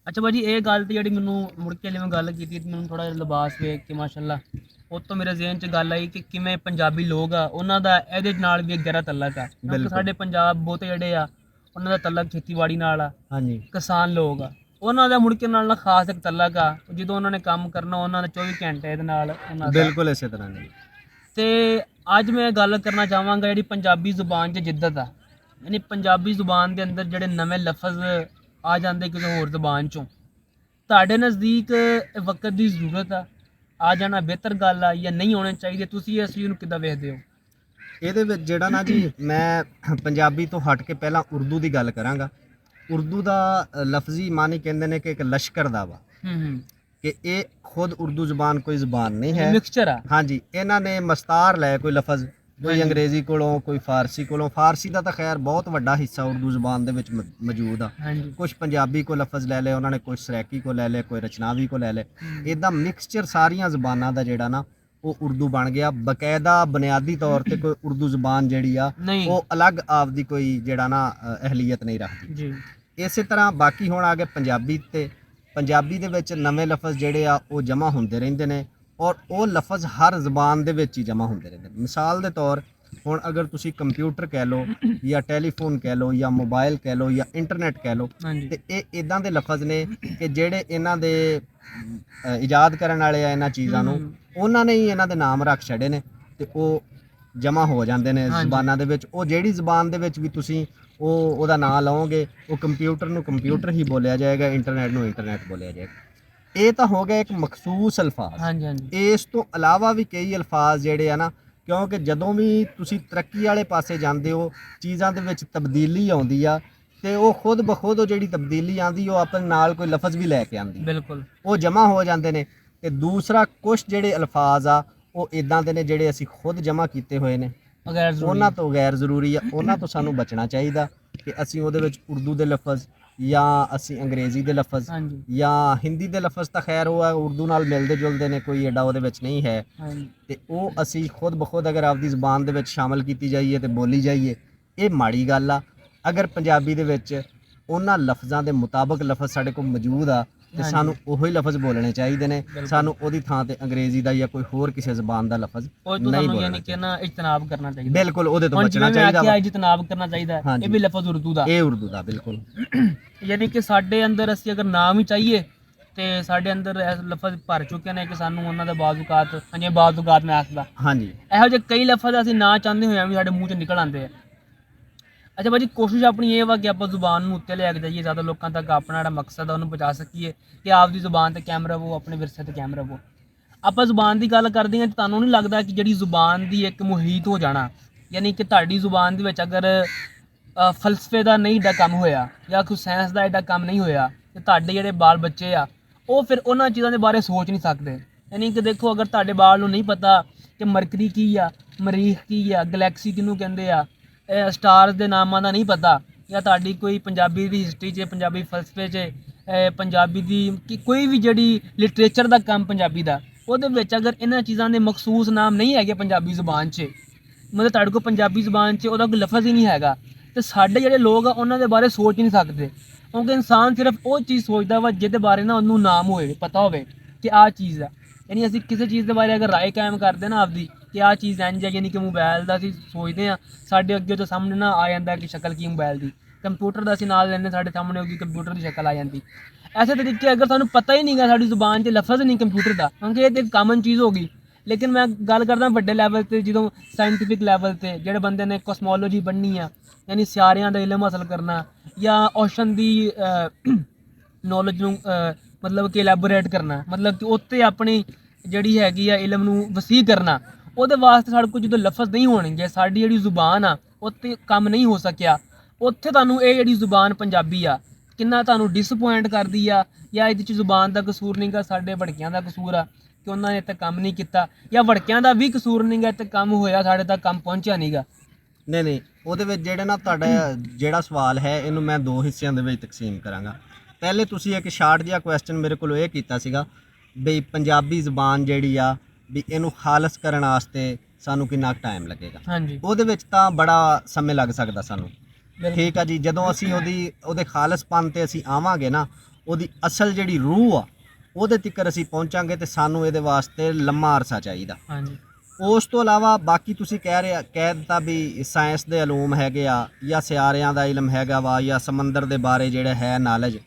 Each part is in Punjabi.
ਅੱਛਾ ਭਾਜੀ, ਇਹ ਗੱਲ ਤੇ ਜਿਹੜੀ ਮੈਨੂੰ ਮੁੜ ਕੇ ਜਿਵੇਂ ਗੱਲ ਕੀਤੀ ਤੇ ਮੈਨੂੰ ਥੋੜਾ ਜਿਹਾ ਲਿਬਾਸ ਵੇਖ ਕੇ ਮਾਸ਼ਾਅੱਲਾ ਉਹ ਤੋਂ ਮੇਰੇ ਜ਼ਿਹਨ 'ਚ ਗੱਲ ਆਈ ਕਿ ਕਿਵੇਂ ਪੰਜਾਬੀ ਲੋਕ ਆ ਉਹਨਾਂ ਦਾ ਇਹਦੇ ਨਾਲ ਵੀ ਇੱਕ ਗਹਿਰਾ ਤਅੱਲਕ ਆ, ਕਿਉਂਕਿ ਬਿਲਕੁਲ। ਸਾਡੇ ਪੰਜਾਬ ਬਹੁਤੇ ਜਿਹੜੇ ਆ ਉਹਨਾਂ ਦਾ ਤਅੱਲਕ ਖੇਤੀਬਾੜੀ ਨਾਲ ਆ, ਹਾਂਜੀ ਕਿਸਾਨ ਲੋਕ ਆ, ਉਹਨਾਂ ਦਾ ਮੁੜ ਕੇ ਨਾਲ ਖਾਸ ਇੱਕ ਤਅੱਲਕ ਆ। ਜਦੋਂ ਉਹਨਾਂ ਨੇ ਕੰਮ ਕਰਨਾ ਉਹਨਾਂ ਦਾ 24 ਘੰਟੇ ਇਹਦੇ ਨਾਲ ਉਹਨਾਂ ਦਾ। ਬਿਲਕੁਲ ਇਸੇ ਤਰ੍ਹਾਂ ਜੀ। ਤੇ ਅੱਜ ਮੈਂ ਗੱਲ ਕਰਨਾ ਚਾਹਾਂਗਾ ਜਿਹੜੀ ਪੰਜਾਬੀ ਜ਼ੁਬਾਨ 'ਚ ਜਿੱਦਤ ਆ, ਯਾਨੀ ਪੰਜਾਬੀ ਜ਼ੁਬਾਨ ਦੇ ਅੰਦਰ ਜਿਹੜੇ ਨਵੇਂ ਲਫ਼ਜ਼ ਆ ਜਾਂਦੇ ਕਿਸੇ ਹੋਰ ਜ਼ੁਬਾਨ 'ਚੋਂ, ਤੁਹਾਡੇ ਨਜ਼ਦੀਕ ਇਹ ਵਕਤ ਦੀ ਜ਼ਰੂਰਤ ਆ ਜਾਣਾ ਬਿਹਤਰ ਗੱਲ ਆ ਜਾਂ ਨਹੀਂ ਹੋਣੇ ਚਾਹੀਦੇ? ਤੁਸੀਂ ਇਸ ਚੀਜ਼ ਨੂੰ ਕਿੱਦਾਂ ਵੇਖਦੇ ਹੋ? ਇਹਦੇ ਵਿੱਚ ਜਿਹੜਾ ਨਾ ਜੀ, ਮੈਂ ਪੰਜਾਬੀ ਤੋਂ ਹਟ ਕੇ ਪਹਿਲਾਂ ਉਰਦੂ ਦੀ ਗੱਲ ਕਰਾਂਗਾ। ਉਰਦੂ ਦਾ ਲਫ਼ਜ਼ੀ ਮਾਨੀ ਕਹਿੰਦੇ ਨੇ ਕਿ ਇੱਕ ਲਸ਼ਕਰ ਦਾ ਵਾ, ਹੂੰ ਕਿ ਇਹ ਖੁਦ ਉਰਦੂ ਜ਼ੁਬਾਨ ਕੋਈ ਜ਼ੁਬਾਨ ਨਹੀਂ ਹੈ। ਮਿਕਸਚਰ ਆ। ਹਾਂਜੀ, ਇਹਨਾਂ ਨੇ ਮਸਤਾਰ ਲੈ ਕੋਈ ਲਫ਼ਜ਼, ਕੋਈ ਹਾਂਜੀ। ਅੰਗਰੇਜ਼ੀ ਕੋਲੋਂ, ਕੋਈ ਫਾਰਸੀ ਕੋਲੋਂ। ਫਾਰਸੀ ਦਾ ਤਾਂ ਖੈਰ ਬਹੁਤ ਵੱਡਾ ਹਿੱਸਾ ਉਰਦੂ ਜ਼ੁਬਾਨ ਦੇ ਵਿੱਚ ਮੌਜੂਦ ਆ। ਹਾਂਜੀ। ਕੁਝ ਪੰਜਾਬੀ ਕੋ ਲਫ਼ਜ਼ ਲੈ ਲਏ ਉਹਨਾਂ ਨੇ, ਕੁਝ ਸਰਾਇਕੀ ਕੋ ਲੈ ਲਏ, ਕੋਈ ਰਚਨਾਵੀ ਕੋ ਲੈ ਲਏ। ਇੱਦਾਂ ਮਿਕਸਚਰ ਸਾਰੀਆਂ ਜ਼ੁਬਾਨਾਂ ਦਾ ਜਿਹੜਾ ਨਾ ਉਹ ਉਰਦੂ ਬਣ ਗਿਆ। ਬਕਾਇਦਾ ਬੁਨਿਆਦੀ ਤੌਰ ਤੇ ਕੋਈ ਉਰਦੂ ਜ਼ੁਬਾਨ ਜਿਹੜੀ ਆ ਨਹੀਂ ਉਹ ਅਲੱਗ ਆਪਦੀ ਕੋਈ ਜਿਹੜਾ ਨਾ ਅਹਿਲੀਅਤ ਨਹੀਂ ਰੱਖਦੀ। ਜੀ। ਇਸੇ ਤਰ੍ਹਾਂ ਬਾਕੀ ਹੁਣ ਆ ਗਏ ਪੰਜਾਬੀ ਤੇ। ਪੰਜਾਬੀ ਦੇ ਵਿੱਚ ਨਵੇਂ ਲਫ਼ਜ਼ ਜਿਹੜੇ ਆ ਉਹ ਜਮ੍ਹਾਂ ਹੁੰਦੇ ਰਹਿੰਦੇ ਨੇ, ਔਰ ਉਹ ਲਫ਼ਜ਼ ਹਰ ਜ਼ੁਬਾਨ ਦੇ ਵਿੱਚ ਹੀ ਜਮ੍ਹਾਂ ਹੁੰਦੇ ਰਹਿੰਦੇ ਨੇ। ਮਿਸਾਲ ਦੇ ਤੌਰ ਹੁਣ ਅਗਰ ਤੁਸੀਂ ਕੰਪਿਊਟਰ ਕਹਿ ਲਓ ਜਾਂ ਟੈਲੀਫੋਨ ਕਹਿ ਲਓ ਜਾਂ ਮੋਬਾਈਲ ਕਹਿ ਲਓ ਜਾਂ ਇੰਟਰਨੈਟ ਕਹਿ ਲਓ, ਹਾਂਜੀ। ਤੇ ਇਹ ਇਦਾਂ ਦੇ ਲਫ਼ਜ਼ ਨੇ ਕਿ ਜਿਹੜੇ ਇਹਨਾਂ ਦੇ ਇਜਾਦ ਕਰਨ ਵਾਲੇ ਆ ਇਹਨਾਂ ਚੀਜ਼ਾਂ ਨੂੰ, ਉਹਨਾਂ ਨੇ ਹੀ ਇਹਨਾਂ ਦੇ ਨਾਮ ਰੱਖ ਛੱਡੇ ਨੇ ਤੇ ਉਹ ਜਮ੍ਹਾਂ ਹੋ ਜਾਂਦੇ ਨੇ ਹਾਂਜੀ। ਜ਼ੁਬਾਨਾਂ ਦੇ ਵਿੱਚ। ਉਹ ਜਿਹੜੀ ਜ਼ੁਬਾਨ ਦੇ ਵਿੱਚ ਵੀ ਤੁਸੀਂ ਉਹਦਾ ਨਾਂ ਲਓਗੇ, ਉਹ ਕੰਪਿਊਟਰ ਨੂੰ ਕੰਪਿਊਟਰ ਹੀ ਬੋਲਿਆ ਜਾਏਗਾ, ਇੰਟਰਨੈਟ ਨੂੰ ਇੰਟਰਨੈਟ ਬੋਲਿਆ ਜਾਏਗਾ। ਇਹ ਤਾਂ ਹੋ ਗਿਆ ਇੱਕ ਮਖਸੂਸ ਅਲਫਾਜ਼। ਹਾਂਜੀ ਹਾਂਜੀ ਇਸ ਤੋਂ ਇਲਾਵਾ ਵੀ ਕਈ ਅਲਫਾਜ਼ ਜਿਹੜੇ ਆ ਨਾ, ਕਿਉਂਕਿ ਜਦੋਂ ਵੀ ਤੁਸੀਂ ਤਰੱਕੀ ਵਾਲੇ ਪਾਸੇ ਜਾਂਦੇ ਹੋ, ਚੀਜ਼ਾਂ ਦੇ ਵਿੱਚ ਤਬਦੀਲੀ ਆਉਂਦੀ ਆ, ਤੇ ਉਹ ਖੁਦ ਬਖੁਦ ਉਹ ਜਿਹੜੀ ਤਬਦੀਲੀ ਆਉਂਦੀ ਉਹ ਆਪਣੇ ਨਾਲ ਕੋਈ ਲਫ਼ਜ਼ ਵੀ ਲੈ ਕੇ ਆਉਂਦੀ, ਬਿਲਕੁਲ। ਉਹ ਜਮ੍ਹਾਂ ਹੋ ਜਾਂਦੇ ਨੇ। ਤੇ ਦੂਸਰਾ, ਕੁਛ ਜਿਹੜੇ ਅਲਫਾਜ਼ ਆ ਉਹ ਇਦਾਂ ਦੇ ਨੇ ਜਿਹੜੇ ਅਸੀਂ ਖੁਦ ਜਮ੍ਹਾਂ ਕੀਤੇ ਹੋਏ ਨੇ, ਗੈਰ ਜ਼ਰੂਰੀ। ਉਹਨਾਂ ਤੋਂ ਗੈਰ ਜ਼ਰੂਰੀ ਆ, ਉਹਨਾਂ ਤੋਂ ਸਾਨੂੰ ਬਚਣਾ ਚਾਹੀਦਾ। ਕਿ ਅਸੀਂ ਉਹਦੇ ਵਿੱਚ ਉਰਦੂ ਦੇ ਲਫ਼ਜ਼ ਜਾਂ ਅਸੀਂ ਅੰਗਰੇਜ਼ੀ ਦੇ ਲਫ਼ਜ਼ ਹਾਂਜੀ ਜਾਂ ਹਿੰਦੀ ਦੇ ਲਫ਼ਜ਼, ਤਾਂ ਖੈਰ ਉਹ ਉਰਦੂ ਨਾਲ ਮਿਲਦੇ ਜੁਲਦੇ ਨੇ, ਕੋਈ ਐਡਾ ਉਹਦੇ ਵਿੱਚ ਨਹੀਂ ਹੈ। ਹਾਂਜੀ ਤੇ ਉਹ ਅਸੀਂ ਖੁਦ ਬਖੁਦ ਅਗਰ ਆਪਦੀ ਜ਼ੁਬਾਨ ਦੇ ਵਿੱਚ ਸ਼ਾਮਲ ਕੀਤੀ ਜਾਈਏ ਤੇ ਬੋਲੀ ਜਾਈਏ, ਇਹ ਮਾੜੀ ਗੱਲ ਆ। ਅਗਰ ਪੰਜਾਬੀ ਦੇ ਵਿੱਚ ਉਹਨਾਂ ਲਫ਼ਜ਼ਾਂ ਦੇ ਮੁਤਾਬਕ ਲਫ਼ਜ਼ ਸਾਡੇ ਕੋਲ ਮੌਜੂਦ ਆ ਤੇ ਹਾਂਜੀ। ਸਾਨੂੰ ਉਹੀ ਲਫ਼ਜ਼ ਬੋਲਣੇ ਚਾਹੀਦੇ ਨੇ। ਬਿਲਕੁਲ। ਸਾਨੂੰ ਉਹਦੀ ਥਾਂ ਤੇ ਅੰਗਰੇਜ਼ੀ ਦਾ ਜਾਂ ਕੋਈ ਹੋਰ ਕਿਸੇ ਜ਼ੁਬਾਨ ਦਾ ਲਫ਼ਜ਼ ਉਹ ਤੋਂ ਨਹੀਂ ਸਾਨੂੰ ਬੋਲਣਾ ਯਾਨੀ ਕਿ ਚਾਹੀਦਾ। ਨਾ ਇਜਤਨਾਬ ਕਰਨਾ ਚਾਹੀਦਾ। ਬਿਲਕੁਲ ਉਹਦੇ ਤੋਂ ਹੁਣ ਬਚਣਾ ਜਿਵੇਂ ਮੈਂ ਚਾਹੀਦਾ ਆਖਿਆ ਵਾ। ਇਜਤਨਾਬ ਕਰਨਾ ਚਾਹੀਦਾ, ਹਾਂਜੀ। ਇਹ ਵੀ ਲਫ਼ਜ਼ ਉਰਦੂ ਦਾ। ਇਹ ਉਰਦੂ ਦਾ ਬਿਲਕੁਲ। ਯਾਨੀ ਕਿ ਸਾਡੇ ਅੰਦਰ ਅਸੀਂ ਅਗਰ ਨਾਮ ਹੀ ਚਾਹੀਏ ਤੇ ਸਾਡੇ ਅੰਦਰ ਇਹ ਲਫ਼ਜ਼ ਭਰ ਚੁੱਕੇ ਨੇ ਕਿ ਸਾਨੂੰ ਉਹਨਾਂ ਦਾ ਬਾਜ਼ੂਕਾਤ, ਹਾਂਜੀ ਬਾਜ਼ੂਕਾਤ ਮੈਂ ਆਖਦਾ, ਹਾਂਜੀ ਇਹੋ ਜਿਹੇ ਕਈ ਲਫ਼ਜ਼ ਅਸੀਂ ਨਾ ਚਾਹੁੰਦੇ ਹੋਇਆਂ ਵੀ ਸਾਡੇ ਮੂੰਹ 'ਚ ਨਿਕਲ ਆਉਂਦੇ ਆ। ਅੱਛਾ ਭਾਜੀ, ਕੋਸ਼ਿਸ਼ ਆਪਣੀ ਇਹ ਵਾ ਕਿ ਆਪਾਂ ਜ਼ੁਬਾਨ ਨੂੰ ਉੱਤੇ ਲੈ ਕੇ ਜਾਈਏ, ਜ਼ਿਆਦਾ ਲੋਕਾਂ ਤੱਕ ਆਪਣਾ ਜਿਹੜਾ ਮਕਸਦ ਆ ਉਹਨੂੰ ਪਹੁੰਚਾ ਸਕੀਏ ਕਿ ਆਪਦੀ ਜ਼ੁਬਾਨ ਤੇ ਕਾਇਮ ਰਹੋ, ਆਪਣੇ ਵਿਰਸੇ ਤੇ ਕਾਇਮ ਰਹੋ। ਆਪਾਂ ਜ਼ੁਬਾਨ ਦੀ ਗੱਲ ਕਰਦੇ ਹਾਂ, ਤੁਹਾਨੂੰ ਨਹੀਂ ਲੱਗਦਾ ਕਿ ਜਿਹੜੀ ਜ਼ੁਬਾਨ ਦੀ ਇੱਕ ਮੁਹੀਤ ਹੋ ਜਾਣਾ, ਯਾਨੀ ਕਿ ਤੁਹਾਡੀ ਜ਼ੁਬਾਨ ਦੇ ਵਿੱਚ ਅਗਰ ਫਲਸਫੇ ਦਾ ਨਹੀਂ ਏਡਾ ਕੰਮ ਹੋਇਆ ਜਾਂ ਕੋਈ ਸਾਇੰਸ ਦਾ ਏਡਾ ਕੰਮ ਨਹੀਂ ਹੋਇਆ, ਤੇ ਤੁਹਾਡੇ ਜਿਹੜੇ ਬਾਲ ਬੱਚੇ ਆ ਉਹ ਫਿਰ ਉਹਨਾਂ ਚੀਜ਼ਾਂ ਦੇ ਬਾਰੇ ਸੋਚ ਨਹੀਂ ਸਕਦੇ। ਯਾਨੀ ਕਿ ਦੇਖੋ, ਅਗਰ ਤੁਹਾਡੇ ਬਾਲ ਨੂੰ ਨਹੀਂ ਪਤਾ ਕਿ ਮਰਕਰੀ ਕੀ ਆ, ਮਰੀਖ ਕੀ ਆ, ਗਲੈਕਸੀ ਕਿਹਨੂੰ ਕਹਿੰਦੇ ਆ, ਸਟਾਰਸ ਦੇ ਨਾਮਾਂ ਦਾ ਨਹੀਂ ਪਤਾ, ਜਾਂ ਤੁਹਾਡੀ ਕੋਈ ਪੰਜਾਬੀ ਦੀ ਹਿਸਟਰੀ 'ਚ, ਪੰਜਾਬੀ ਫਲਸਫੇ 'ਚ, ਪੰਜਾਬੀ ਦੀ ਕੋਈ ਵੀ ਜਿਹੜੀ ਲਿਟਰੇਚਰ ਦਾ ਕੰਮ ਪੰਜਾਬੀ ਦਾ, ਉਹਦੇ ਵਿੱਚ ਅਗਰ ਇਹਨਾਂ ਚੀਜ਼ਾਂ ਦੇ ਮਖਸੂਸ ਨਾਮ ਨਹੀਂ ਹੈਗੇ ਪੰਜਾਬੀ ਜ਼ੁਬਾਨ 'ਚ, ਮਤਲਬ ਤੁਹਾਡੇ ਕੋਲ ਪੰਜਾਬੀ ਜ਼ੁਬਾਨ 'ਚ ਉਹਦਾ ਕੋਈ ਲਫ਼ਜ਼ ਹੀ ਨਹੀਂ ਹੈਗਾ, ਤੇ ਸਾਡੇ ਜਿਹੜੇ ਲੋਕ ਆ ਉਹਨਾਂ ਦੇ ਬਾਰੇ ਸੋਚ ਹੀ ਨਹੀਂ ਸਕਦੇ। ਕਿਉਂਕਿ ਇਨਸਾਨ ਸਿਰਫ ਉਹ ਚੀਜ਼ ਸੋਚਦਾ ਵਾ ਜਿਹਦੇ ਬਾਰੇ ਨਾ ਉਹਨੂੰ ਨਾਮ ਹੋਵੇ, ਪਤਾ ਹੋਵੇ ਕਿ ਆਹ ਚੀਜ਼ ਆ। ਯਾਨੀ ਅਸੀਂ ਕਿਸੇ ਚੀਜ਼ ਦੇ ਬਾਰੇ ਅਗਰ ਰਾਏ ਕਾਇਮ ਕਰਦੇ ਨਾ ਆਪਦੀ ਕਿ ਆਹ ਚੀਜ਼ ਇੰਝ ਹੈ, ਯਾਨੀ ਕਿ ਮੋਬਾਈਲ ਦਾ ਅਸੀਂ ਸੋਚਦੇ ਹਾਂ, ਸਾਡੇ ਅੱਗੇ ਤੋਂ ਸਾਹਮਣੇ ਨਾ ਆ ਜਾਂਦਾ ਕਿ ਸ਼ਕਲ ਕੀ ਮੋਬਾਈਲ ਦੀ, ਕੰਪਿਊਟਰ ਦਾ ਅਸੀਂ ਨਾਲ ਲੈਂਦੇ, ਸਾਡੇ ਸਾਹਮਣੇ ਉਹਦੀ ਕੰਪਿਊਟਰ ਦੀ ਸ਼ਕਲ ਆ ਜਾਂਦੀ। ਐਸੇ ਤਰੀਕੇ ਅਗਰ ਸਾਨੂੰ ਪਤਾ ਹੀ ਨਹੀਂ ਗਾ, ਸਾਡੀ ਜ਼ੁਬਾਨ 'ਚ ਲਫ਼ਜ਼ ਨਹੀਂ ਕੰਪਿਊਟਰ ਦਾ, ਕਿਉਂਕਿ ਇਹ ਤਾਂ ਇੱਕ ਕਾਮਨ ਚੀਜ਼ ਹੋ ਗਈ। ਲੇਕਿਨ ਮੈਂ ਗੱਲ ਕਰਦਾ ਵੱਡੇ ਲੈਵਲ 'ਤੇ, ਜਦੋਂ ਸਾਇੰਟੀਫਿਕ ਲੈਵਲ 'ਤੇ ਜਿਹੜੇ ਬੰਦੇ ਨੇ ਕੋਸਮੋਲੋਜੀ ਪੜ੍ਹਨੀ ਆ, ਯਾਨੀ ਸਿਆਰਿਆਂ ਦਾ ਇਲਮ ਹਾਸਲ ਕਰਨਾ, ਜਾਂ ਓਸ਼ਨ ਦੀ ਨੌਲੇਜ ਨੂੰ ਮਤਲਬ ਕਿ ਇਲੈਬੋਰੇਟ ਕਰਨਾ, ਮਤਲਬ ਕਿ ਉੱਤੇ ਆਪਣੀ ਜਿਹੜੀ ਹੈਗੀ ਆ ਇਲਮ ਨੂੰ ਵਸੀਹ ਕਰਨਾ, ਉਹਦੇ ਵਾਸਤੇ ਸਾਡੇ ਕੋਲ ਜਦੋਂ ਲਫ਼ਜ਼ ਨਹੀਂ ਹੋਣਗੇ, ਸਾਡੀ ਜਿਹੜੀ ਜ਼ੁਬਾਨ ਆ ਉੱਤੇ ਕੰਮ ਨਹੀਂ ਹੋ ਸਕਿਆ, ਉੱਥੇ ਤੁਹਾਨੂੰ ਇਹ ਜਿਹੜੀ ਜ਼ੁਬਾਨ ਪੰਜਾਬੀ ਆ ਕਿੰਨਾ ਤੁਹਾਨੂੰ ਡਿਸਪੁਆਇੰਟ ਕਰਦੀ ਆ। ਜਾਂ ਇਹਦੇ 'ਚ ਜ਼ੁਬਾਨ ਦਾ ਕਸੂਰ ਨਹੀਂ ਗਾ, ਸਾਡੇ ਵੜਕਿਆਂ ਦਾ ਕਸੂਰ ਆ ਕਿ ਉਹਨਾਂ ਨੇ ਇੱਥੇ ਕੰਮ ਨਹੀਂ ਕੀਤਾ, ਜਾਂ ਵੜਕਿਆਂ ਦਾ ਵੀ ਕਸੂਰ ਨਹੀਂ ਗਾ, ਇੱਥੇ ਕੰਮ ਹੋਇਆ ਸਾਡੇ ਤੱਕ ਕੰਮ ਪਹੁੰਚਿਆ ਨਹੀਂ ਗਾ। ਨਹੀਂ, ਉਹਦੇ ਵਿੱਚ ਜਿਹੜਾ ਨਾ ਤੁਹਾਡਾ ਜਿਹੜਾ ਸਵਾਲ ਹੈ, ਇਹਨੂੰ ਮੈਂ ਦੋ ਹਿੱਸਿਆਂ ਦੇ ਵਿੱਚ ਤਕਸੀਮ ਕਰਾਂਗਾ। ਪਹਿਲੇ ਤੁਸੀਂ ਇੱਕ ਸ਼ਾਰਟ ਜਿਹਾ ਕੁਐਸਚਨ ਮੇਰੇ ਕੋਲ ਇਹ ਕੀਤਾ ਸੀਗਾ ਵੀ ਪੰਜਾਬੀ ਜ਼ੁਬਾਨ ਜਿਹੜੀ ਆ ਵੀ ਇਹਨੂੰ ਖਾਲਸ ਕਰਨ ਵਾਸਤੇ ਸਾਨੂੰ ਕਿੰਨਾ ਟਾਈਮ ਲੱਗੇਗਾ। ਹਾਂਜੀ ਉਹਦੇ ਵਿੱਚ ਤਾਂ ਬੜਾ ਸਮੇਂ ਲੱਗ ਸਕਦਾ ਸਾਨੂੰ, ਬਿਲਕੁਲ। ਠੀਕ ਆ ਜੀ। ਜਦੋਂ ਅਸੀਂ ਉਹਦੇ ਖਾਲਸਪਨ ਤੇ ਅਸੀਂ ਆਵਾਂਗੇ ਨਾ, ਉਹਦੀ ਅਸਲ ਜਿਹੜੀ ਰੂਹ ਆ ਉਹਦੇ ਤੱਕ ਅਸੀਂ ਪਹੁੰਚਾਂਗੇ ਤੇ ਸਾਨੂੰ ਇਹਦੇ ਵਾਸਤੇ ਲੰਮਾ ਅਰਸਾ ਚਾਹੀਦਾ। ਹਾਂਜੀ ਉਸ ਤੋਂ ਇਲਾਵਾ ਬਾਕੀ ਤੁਸੀਂ ਕਹਿ ਦਿੱਤਾ ਵੀ ਸਾਇੰਸ ਦੇ ਇਲਮ ਹੈਗੇ ਆ ਜਾਂ ਸਿਆਰਿਆਂ ਦਾ ਇਲਮ ਹੈਗਾ ਵਾ ਜਾਂ ਸਮੁੰਦਰ ਦੇ ਬਾਰੇ ਜਿਹੜਾ ਹੈ ਨਾਲੇਜ,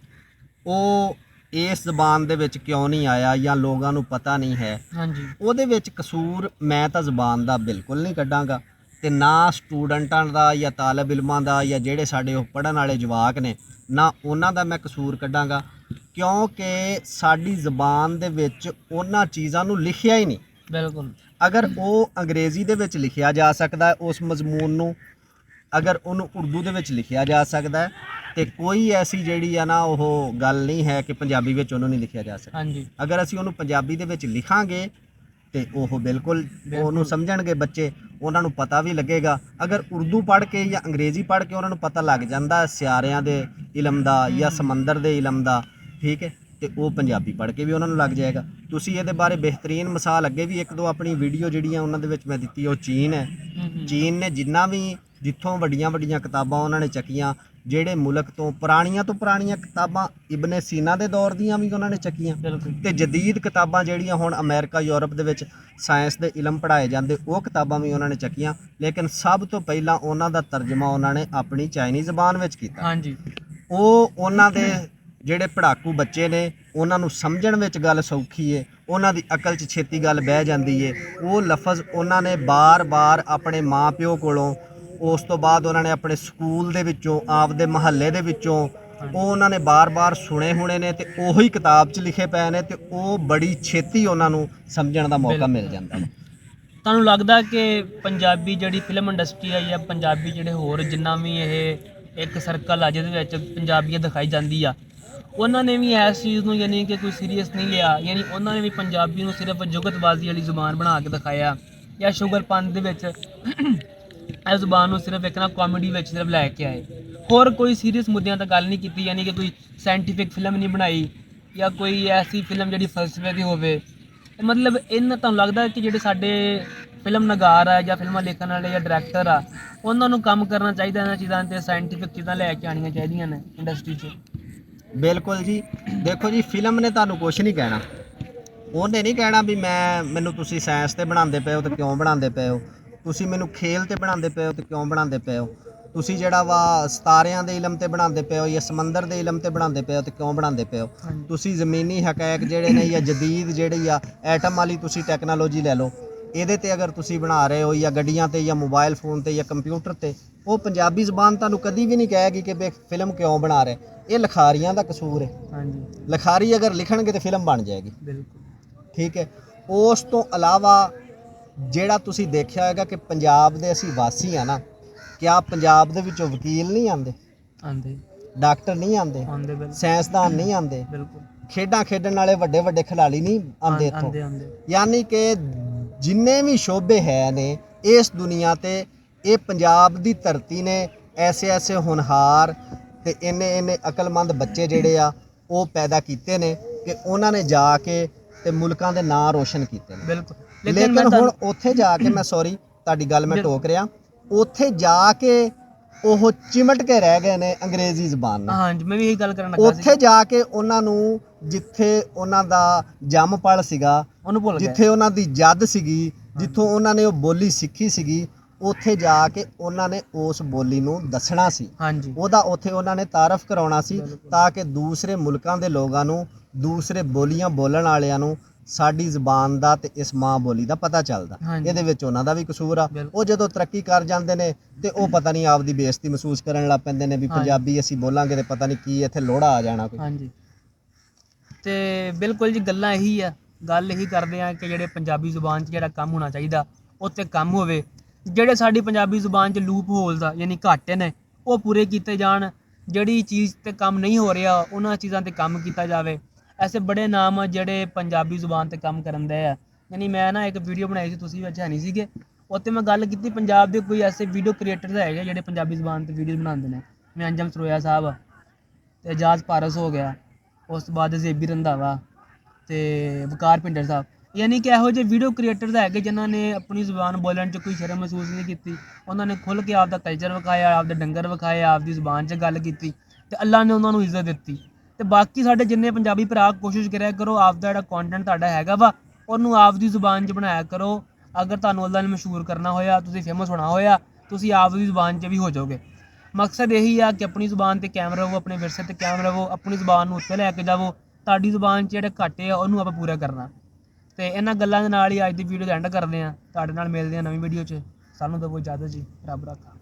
ਉਹ ਇਸ ਜ਼ਬਾਨ ਦੇ ਵਿੱਚ ਕਿਉਂ ਨਹੀਂ ਆਇਆ ਜਾਂ ਲੋਕਾਂ ਨੂੰ ਪਤਾ ਨਹੀਂ ਹੈ। ਹਾਂਜੀ ਉਹਦੇ ਵਿੱਚ ਕਸੂਰ ਮੈਂ ਤਾਂ ਜ਼ਬਾਨ ਦਾ ਬਿਲਕੁਲ ਨਹੀਂ ਕੱਢਾਂਗਾ ਤੇ ਨਾ ਸਟੂਡੈਂਟਾਂ ਦਾ ਜਾਂ ਤਾਲਬ ਇਲਮਾਂ ਦਾ ਜਾਂ ਜਿਹੜੇ ਸਾਡੇ ਉਹ ਪੜ੍ਹਨ ਵਾਲੇ ਜਵਾਕ ਨੇ, ਨਾ ਉਹਨਾਂ ਦਾ ਮੈਂ ਕਸੂਰ ਕੱਢਾਂਗਾ, ਕਿਉਂਕਿ ਸਾਡੀ ਜ਼ਬਾਨ ਦੇ ਵਿੱਚ ਉਹਨਾਂ ਚੀਜ਼ਾਂ ਨੂੰ ਲਿਖਿਆ ਹੀ ਨਹੀਂ। ਬਿਲਕੁਲ। ਅਗਰ ਉਹ ਅੰਗਰੇਜ਼ੀ ਦੇ ਵਿੱਚ ਲਿਖਿਆ ਜਾ ਸਕਦਾ ਹੈ ਉਸ ਮਜ਼ਮੂਨ ਨੂੰ, ਅਗਰ ਉਹਨੂੰ ਉਰਦੂ ਦੇ ਵਿੱਚ ਲਿਖਿਆ ਜਾ ਸਕਦਾ ਹੈ, ਤੇ ਕੋਈ ਐਸੀ ਜਿਹੜੀ ਆ ਨਾ ਉਹ ਗੱਲ ਨਹੀਂ ਹੈ ਕਿ ਪੰਜਾਬੀ ਵਿੱਚ ਉਹਨੂੰ ਨਹੀਂ ਲਿਖਿਆ ਜਾ ਸਕਦਾ। ਹਾਂਜੀ ਅਗਰ ਅਸੀਂ ਉਹਨੂੰ ਪੰਜਾਬੀ ਦੇ ਵਿੱਚ ਲਿਖਾਂਗੇ ਤੇ ਉਹ ਬਿਲਕੁਲ ਉਹਨੂੰ ਸਮਝਣਗੇ ਬੱਚੇ, ਉਹਨਾਂ ਨੂੰ ਪਤਾ ਵੀ ਲੱਗੇਗਾ। ਅਗਰ ਉਰਦੂ ਪੜ੍ਹ ਕੇ ਜਾਂ ਅੰਗਰੇਜ਼ੀ ਪੜ੍ਹ ਕੇ ਉਹਨਾਂ ਨੂੰ ਪਤਾ ਲੱਗ ਜਾਂਦਾ ਸਿਆਰਿਆਂ ਦੇ ਇਲਮ ਦਾ ਜਾਂ ਸਮੁੰਦਰ ਦੇ ਇਲਮ ਦਾ, ਠੀਕ ਹੈ, ਤੇ ਉਹ ਪੰਜਾਬੀ ਪੜ੍ਹ ਕੇ ਵੀ ਉਹਨਾਂ ਨੂੰ ਲੱਗ ਜਾਏਗਾ। ਤੁਸੀਂ ਇਹਦੇ ਬਾਰੇ ਬਿਹਤਰੀਨ ਮਿਸਾਲ ਅੱਗੇ ਵੀ ਇੱਕ ਦੋ ਆਪਣੀ ਵੀਡੀਓ ਜਿਹੜੀਆਂ ਉਹਨਾਂ ਦੇ ਵਿੱਚ ਮੈਂ ਦਿੱਤੀ, ਉਹ ਚੀਨ ਹੈ। ਚੀਨ ਨੇ ਜਿੰਨਾ ਵੀ ਜਿੱਥੋਂ ਵੱਡੀਆਂ ਵੱਡੀਆਂ ਕਿਤਾਬਾਂ ਉਹਨਾਂ ਨੇ ਚੱਕੀਆਂ, ਜਿਹੜੇ ਮੁਲਕ ਤੋਂ ਪੁਰਾਣੀਆਂ ਕਿਤਾਬਾਂ ਇਬਨ ਸੀਨਾ ਦੇ ਦੌਰ ਦੀਆਂ ਵੀ ਉਹਨਾਂ ਨੇ ਚੱਕੀਆਂ, ਤੇ ਜਦੀਦ ਕਿਤਾਬਾਂ ਜਿਹੜੀਆਂ ਹੁਣ ਅਮਰੀਕਾ ਯੂਰਪ ਦੇ ਵਿੱਚ ਸਾਇੰਸ ਦੇ ਇਲਮ ਪੜ੍ਹਾਏ ਜਾਂਦੇ, ਉਹ ਕਿਤਾਬਾਂ ਵੀ ਉਹਨਾਂ ਨੇ ਚੱਕੀਆਂ। ਲੇਕਿਨ ਸਭ ਤੋਂ ਪਹਿਲਾਂ ਉਹਨਾਂ ਦਾ ਤਰਜਮਾ ਉਹਨਾਂ ਨੇ ਆਪਣੀ ਚਾਈਨੀ ਜ਼ਬਾਨ ਵਿੱਚ ਕੀਤਾ। ਹਾਂਜੀ ਉਹ ਉਹਨਾਂ ਦੇ ਜਿਹੜੇ ਪੜ੍ਹਾਕੂ ਬੱਚੇ ਨੇ ਉਹਨਾਂ ਨੂੰ ਸਮਝਣ ਵਿੱਚ ਗੱਲ ਸੌਖੀ ਹੈ, ਉਹਨਾਂ ਦੀ ਅਕਲ 'ਚ ਛੇਤੀ ਗੱਲ ਬਹਿ ਜਾਂਦੀ ਹੈ। ਉਹ ਲਫ਼ਜ਼ ਉਹਨਾਂ ਨੇ ਬਾਰ-ਬਾਰ ਆਪਣੇ ਮਾਂ ਪਿਓ ਕੋਲੋਂ, ਉਸ ਤੋਂ ਬਾਅਦ ਉਹਨਾਂ ਨੇ ਆਪਣੇ ਸਕੂਲ ਦੇ ਵਿੱਚੋਂ, ਆਪਦੇ ਮੁਹੱਲੇ ਦੇ ਵਿੱਚੋਂ, ਉਹ ਉਹਨਾਂ ਨੇ ਬਾਰ-ਬਾਰ ਸੁਣੇ ਹੋਣੇ ਨੇ ਤੇ ਉਹੀ ਕਿਤਾਬ 'ਚ ਲਿਖੇ ਪਏ ਨੇ, ਤੇ ਉਹ ਬੜੀ ਛੇਤੀ ਉਹਨਾਂ ਨੂੰ ਸਮਝਣ ਦਾ ਮੌਕਾ ਮਿਲ ਜਾਂਦਾ ਹੈ। ਤੁਹਾਨੂੰ ਲੱਗਦਾ ਕਿ ਪੰਜਾਬੀ ਜਿਹੜੀ ਫਿਲਮ ਇੰਡਸਟਰੀ ਹੈ ਜਾਂ ਪੰਜਾਬੀ ਜਿਹੜੇ ਹੋਰ ਜਿੰਨਾ ਵੀ ਇਹ ਇੱਕ ਸਰਕਲ ਆ ਜਿਹਦੇ ਵਿੱਚ ਪੰਜਾਬੀਅਤ ਦਿਖਾਈ ਜਾਂਦੀ ਆ, ਉਹਨਾਂ ਨੇ ਵੀ ਇਸ ਚੀਜ਼ ਨੂੰ ਯਾਨੀ ਕਿ ਕੋਈ ਸੀਰੀਅਸ ਨਹੀਂ ਲਿਆ, ਯਾਨੀ ਉਹਨਾਂ ਨੇ ਵੀ ਪੰਜਾਬੀ ਨੂੰ ਸਿਰਫ ਜੁਗਤਬਾਜ਼ੀ ਵਾਲੀ ਜ਼ੁਬਾਨ ਬਣਾ ਕੇ ਦਿਖਾਇਆ, ਜਾਂ ਸ਼ੁਗਰਪੰਦ ਦੇ ਵਿੱਚ ਇਸ ਜ਼ੁਬਾਨ ਨੂੰ ਸਿਰਫ ਇੱਕ ਨਾ ਕਾਮੇਡੀ ਵਿੱਚ ਸਿਰਫ ਲੈ ਕੇ ਆਏ, ਹੋਰ ਕੋਈ ਸੀਰੀਅਸ ਮੁੱਦਿਆਂ ਤੇ ਗੱਲ ਨਹੀਂ ਕੀਤੀ, ਯਾਨੀ ਕਿ ਕੋਈ ਸਾਇੰਟੀਫਿਕ ਫਿਲਮ ਨਹੀਂ ਬਣਾਈ ਜਾਂ ਕੋਈ ਐਸੀ ਫਿਲਮ ਜਿਹੜੀ ਫਲਸਫੇ ਦੀ ਹੋਵੇ। ਮਤਲਬ ਇਹਨਾਂ ਤੁਹਾਨੂੰ ਲੱਗਦਾ ਕਿ ਜਿਹੜੇ ਸਾਡੇ ਫਿਲਮ ਨਗਾਰ ਆ ਜਾਂ ਫਿਲਮਾਂ ਲਿਖਣ ਵਾਲੇ ਜਾਂ ਡਾਇਰੈਕਟਰ ਆ, ਉਹਨਾਂ ਨੂੰ ਕੰਮ ਕਰਨਾ ਚਾਹੀਦਾ ਇਹਨਾਂ ਚੀਜ਼ਾਂ 'ਤੇ, ਸਾਇੰਟੀਫਿਕ ਚੀਜ਼ਾਂ ਲੈ ਕੇ ਆਉਣੀਆਂ ਚਾਹੀਦੀਆਂ ਨੇ ਇੰਡਸਟਰੀ 'ਚ। ਬਿਲਕੁਲ ਜੀ। ਦੇਖੋ ਜੀ, ਫਿਲਮ ਨੇ ਤੁਹਾਨੂੰ ਕੁਛ ਨਹੀਂ ਕਹਿਣਾ, ਉਹਨੇ ਨਹੀਂ ਕਹਿਣਾ ਵੀ ਮੈਨੂੰ ਤੁਸੀਂ ਸਾਇੰਸ ਤੇ ਬਣਾਉਂਦੇ ਪਏ ਹੋ ਤੇ ਕਿਉਂ ਬਣਾਉਂਦੇ ਪਏ ਹੋ, ਤੁਸੀਂ ਮੈਨੂੰ ਖੇਲ ਤੇ ਬਣਾਉਂਦੇ ਪਏ ਹੋ ਤੇ ਕਿਉਂ ਬਣਾਉਂਦੇ ਪਏ ਹੋ, ਤੁਸੀਂ ਜਿਹੜਾ ਵਾ ਸਿਤਾਰਿਆਂ ਦੇ ਇਲਮ ਤੇ ਬਣਾਉਂਦੇ ਪਏ ਹੋ ਜਾਂ ਸਮੁੰਦਰ ਦੇ ਇਲਮ ਤੇ ਬਣਾਉਂਦੇ ਪਏ ਹੋ ਤੇ ਕਿਉਂ ਬਣਾਉਂਦੇ ਪਏ ਹੋ, ਤੁਸੀਂ ਜ਼ਮੀਨੀ ਹਕਾਇਕ ਜਿਹੜੇ ਨੇ ਜਾਂ ਜਦੀਦ ਜਿਹੜੀ ਆ ਐਟਮ ਵਾਲੀ ਤੁਸੀਂ ਟੈਕਨੋਲੋਜੀ ਲੈ ਲਓ, ਇਹਦੇ ਤੇ ਅਗਰ ਤੁਸੀਂ ਬਣਾ ਰਹੇ ਹੋ ਜਾਂ ਗੱਡੀਆਂ ਤੇ ਜਾਂ ਮੋਬਾਈਲ ਫੋਨ ਤੇ ਜਾਂ ਕੰਪਿਊਟਰ ਤੇ, ਉਹ ਪੰਜਾਬੀ ਜ਼ਬਾਨ ਤੁਹਾਨੂੰ ਕਦੀ ਵੀ ਨਹੀਂ ਕਹੇਗੀ ਕਿ ਵੀ ਫਿਲਮ ਕਿਉਂ ਬਣਾ ਰਹੇ। ਇਹ ਲਿਖਾਰੀਆਂ ਦਾ ਕਸੂਰ ਹੈ। ਹਾਂਜੀ, ਲਿਖਾਰੀ ਅਗਰ ਲਿਖਣਗੇ ਤੇ ਫਿਲਮ ਬਣ ਜਾਏਗੀ। ਬਿਲਕੁਲ ਠੀਕ ਹੈ। ਉਸ ਤੋਂ ਇਲਾਵਾ ਜਿਹੜਾ ਤੁਸੀਂ ਦੇਖਿਆ ਹੋਏਗਾ ਕਿ ਪੰਜਾਬ ਦੇ ਅਸੀਂ ਵਾਸੀ ਆ ਨਾ, ਕਿਆ ਪੰਜਾਬ ਦੇ ਵਿੱਚੋਂ ਵਕੀਲ ਨਹੀਂ ਆਉਂਦੇ, ਆਉਂਦੇ ਡਾਕਟਰ ਨਹੀਂ ਆਉਂਦੇ, ਬਿਲਕੁਲ ਸਾਇੰਸਦਾਨ ਨਹੀਂ ਆਉਂਦੇ, ਬਿਲਕੁਲ ਖੇਡਾਂ ਖੇਡਣ ਵਾਲੇ ਵੱਡੇ ਵੱਡੇ ਖਿਡਾਰੀ ਨਹੀਂ ਆਉਂਦੇ ਇੱਥੋਂ। ਯਾਨੀ ਕਿ ਜਿੰਨੇ ਵੀ ਸ਼ੋਬੇ ਹੈ ਨੇ ਇਸ ਦੁਨੀਆ ਤੇ, ਇਹ ਪੰਜਾਬ ਦੀ ਧਰਤੀ ਨੇ ਐਸੇ ਐਸੇ ਹੋਣਹਾਰ ਤੇ ਇੰਨੇ ਅਕਲਮੰਦ ਬੱਚੇ ਜਿਹੜੇ ਆ ਉਹ ਪੈਦਾ ਕੀਤੇ ਨੇ ਕਿ ਉਹਨਾਂ ਨੇ ਜਾ ਕੇ ਤੇ ਮੁਲਕਾਂ ਦੇ ਨਾਂ ਰੋਸ਼ਨ ਕੀਤੇ ਨੇ। ਬਿਲਕੁਲ। ਲੇਕਿਨ ਹੁਣ ਉੱਥੇ ਜਾ ਕੇ, ਮੈਂ ਸੌਰੀ ਤੁਹਾਡੀ ਗੱਲ ਮੈਂ ਟੋਕ ਰਿਹਾ, ਉੱਥੇ ਜਾ ਕੇ ਉਹ ਚਿਮਟ ਕੇ ਰਹਿ ਗਏ ਨੇ ਅੰਗਰੇਜ਼ੀ ਜ਼ਬਾਨ ਨਾਲ। ਹਾਂਜੀ, ਮੈਂ ਵੀ ਇਹੀ ਗੱਲ ਕਰਨ ਲੱਗਾ ਸੀ। ਉੱਥੇ ਜਾ ਕੇ ਉਹਨਾਂ ਨੂੰ ਜਿੱਥੇ ਉਹਨਾਂ ਦਾ ਜੰਮ ਪਲ ਸੀਗਾ, ਉਹਨੂੰ ਭੁੱਲ ਗਏ, ਜਿੱਥੇ ਉਹਨਾਂ ਦੀ ਜੱਦ ਸੀਗੀ, ਜਿੱਥੋਂ ਉਹਨਾਂ ਨੇ ਉਹ ਬੋਲੀ ਸਿੱਖੀ ਸੀਗੀ, ਉੱਥੇ ਜਾ ਕੇ ਉਹਨਾਂ ਨੇ ਉਸ ਬੋਲੀ ਨੂੰ ਦੱਸਣਾ ਸੀ। ਹਾਂਜੀ, ਉਹਦਾ ਉੱਥੇ ਉਹਨਾਂ ਨੇ ਤਾਰਫ ਕਰਾਉਣਾ ਸੀ ਤਾਂ ਕਿ ਦੂਸਰੇ ਮੁਲਕਾਂ ਦੇ ਲੋਕਾਂ ਨੂੰ, ਦੂਸਰੇ ਬੋਲੀਆਂ ਬੋਲਣ ਵਾਲਿਆਂ ਨੂੰ ਸਾਡੀ ਜ਼ਬਾਨ ਦਾ ਤੇ ਇਸ ਮਾਂ ਬੋਲੀ ਦਾ ਪਤਾ ਚੱਲਦਾ। ਇਹਦੇ ਵਿੱਚ ਉਹਨਾਂ ਦਾ ਵੀ ਕਸੂਰ ਆ। ਉਹ ਜਦੋਂ ਤਰੱਕੀ ਕਰ ਜਾਂਦੇ ਨੇ ਤੇ ਉਹ ਪਤਾ ਨਹੀਂ ਆਪਦੀ ਬੇਇੱਜ਼ਤੀ ਮਹਿਸੂਸ ਕਰਨ ਲੱਗ ਪੈਂਦੇ ਨੇ ਵੀ ਪੰਜਾਬੀ ਅਸੀਂ ਬੋਲਾਂਗੇ ਤੇ ਪਤਾ ਨਹੀਂ ਕੀ ਇੱਥੇ ਲੋੜਾ ਆ ਜਾਣਾ ਕੋਈ। ਹਾਂਜੀ, ਤੇ ਬਿਲਕੁਲ ਜੀ, ਗੱਲਾਂ ਇਹੀ ਆ, ਗੱਲ ਇਹੀ ਕਰਦੇ ਆ ਕਿ ਜਿਹੜੇ ਪੰਜਾਬੀ ਜ਼ੁਬਾਨ 'ਚ ਜਿਹੜਾ ਕੰਮ ਹੋਣਾ ਚਾਹੀਦਾ ਉਹ 'ਤੇ ਕੰਮ ਹੋਵੇ। ਜਿਹੜੇ ਸਾਡੀ ਪੰਜਾਬੀ ਜ਼ੁਬਾਨ 'ਚ ਲੂਪ ਹੋਲਸ ਆ ਯਾਨੀ ਘਾਟੇ ਨੇ, ਉਹ ਪੂਰੇ ਕੀਤੇ ਜਾਣ। ਜਿਹੜੀ ਚੀਜ਼ 'ਤੇ ਕੰਮ ਨਹੀਂ ਹੋ ਰਿਹਾ ਉਹਨਾਂ ਚੀਜ਼ਾਂ 'ਤੇ ਕੰਮ ਕੀਤਾ ਜਾਵੇ। ਐਸੇ ਬੜੇ ਨਾਮ ਆ ਜਿਹੜੇ ਪੰਜਾਬੀ ਜ਼ੁਬਾਨ 'ਤੇ ਕੰਮ ਕਰਨ ਦੇ ਆ। ਯਾਨੀ ਮੈਂ ਨਾ ਇੱਕ ਵੀਡੀਓ ਬਣਾਈ ਸੀ, ਤੁਸੀਂ ਵਿੱਚ ਹੈ ਨਹੀਂ ਸੀਗੇ, ਉੱਥੇ ਮੈਂ ਗੱਲ ਕੀਤੀ ਪੰਜਾਬ ਦੇ ਕੋਈ ਐਸੇ ਵੀਡੀਓ ਕ੍ਰੀਏਟਰਸ ਹੈਗੇ ਜਿਹੜੇ ਪੰਜਾਬੀ ਜ਼ੁਬਾਨ 'ਤੇ ਵੀਡੀਓ ਬਣਾਉਂਦੇ ਨੇ, ਜਿਵੇਂ ਅੰਜਮ ਸਰੋਇਆ ਸਾਹਿਬ ਅਤੇ ਇਜਾਜ਼ ਪਾਰਸ ਹੋ ਗਿਆ, ਉਸ ਤੋਂ ਬਾਅਦ ਜ਼ੇਬੀ ਰੰਧਾਵਾ ਅਤੇ ਵਕਾਰ ਭਿੰਡਰ ਸਾਹਿਬ। ਯਾਨੀ ਕਿ ਇਹੋ ਜਿਹੇ ਵੀਡੀਓ ਕ੍ਰੀਏਟਰਸ ਹੈਗੇ ਜਿਨ੍ਹਾਂ ਨੇ ਆਪਣੀ ਜ਼ੁਬਾਨ ਬੋਲਣ 'ਚ ਕੋਈ ਸ਼ਰਮ ਮਹਿਸੂਸ ਨਹੀਂ ਕੀਤੀ। ਉਹਨਾਂ ਨੇ ਖੁੱਲ੍ਹ ਕੇ ਆਪਦਾ ਕਲਚਰ ਵਿਖਾਇਆ, ਆਪਦੇ ਡੰਗਰ ਵਿਖਾਏ, ਆਪਦੀ ਜ਼ੁਬਾਨ 'ਚ ਗੱਲ ਕੀਤੀ ਅਤੇ ਅੱਲਾ ਨੇ ਉਹਨਾਂ ਨੂੰ ਇੱਜ਼ਤ ਦਿੱਤੀ। ਤੇ ਬਾਕੀ ਸਾਡੇ ਜਿੰਨੇ ਪੰਜਾਬੀ ਭਰਾ ਕੋਸ਼ਿਸ਼ ਕਰਿਆ ਕਰੋ ਆਪਦਾ ਜਿਹੜਾ ਕੰਟੈਂਟ ਤੁਹਾਡਾ ਹੈਗਾ ਵਾ ਉਹਨੂੰ ਆਪਦੀ ਜ਼ੁਬਾਨ 'ਚ ਬਣਾਇਆ ਕਰੋ। ਅਗਰ ਤੁਹਾਨੂੰ ਉਹਦਾ ਮਸ਼ਹੂਰ ਕਰਨਾ ਹੋਇਆ, ਤੁਸੀਂ ਫੇਮਸ ਹੋਣਾ ਹੋਇਆ, ਤੁਸੀਂ ਆਪਦੀ ਜ਼ੁਬਾਨ 'ਚ ਵੀ ਹੋ ਜਾਓਗੇ। ਮਕਸਦ ਇਹੀ ਆ ਕਿ ਆਪਣੀ ਜ਼ੁਬਾਨ 'ਤੇ ਕਾਇਮ ਰਹੋ, ਆਪਣੇ ਵਿਰਸੇ 'ਤੇ ਕਾਇਮ ਰਹੋ, ਆਪਣੀ ਜ਼ੁਬਾਨ ਨੂੰ ਉੱਤੇ ਲੈ ਕੇ ਜਾਵੋ। ਤੁਹਾਡੀ ਜ਼ੁਬਾਨ 'ਚ ਜਿਹੜੇ ਘਾਟੇ ਆ ਉਹਨੂੰ ਆਪਾਂ ਪੂਰਾ ਕਰਨਾ। ਤੇ ਇਹਨਾਂ ਗੱਲਾਂ ਦੇ ਨਾਲ ਹੀ ਅੱਜ ਦੀ ਵੀਡੀਓ ਦਾ ਐਂਡ ਕਰਦੇ ਹਾਂ। ਤੁਹਾਡੇ ਨਾਲ ਮਿਲਦੇ ਹਾਂ ਨਵੀਂ ਵੀਡੀਓ 'ਚ। ਸਾਨੂੰ ਦਿਓ ਇਜਾਜ਼ਤ ਜੀ। ਰੱਬ ਰਾਖਾ।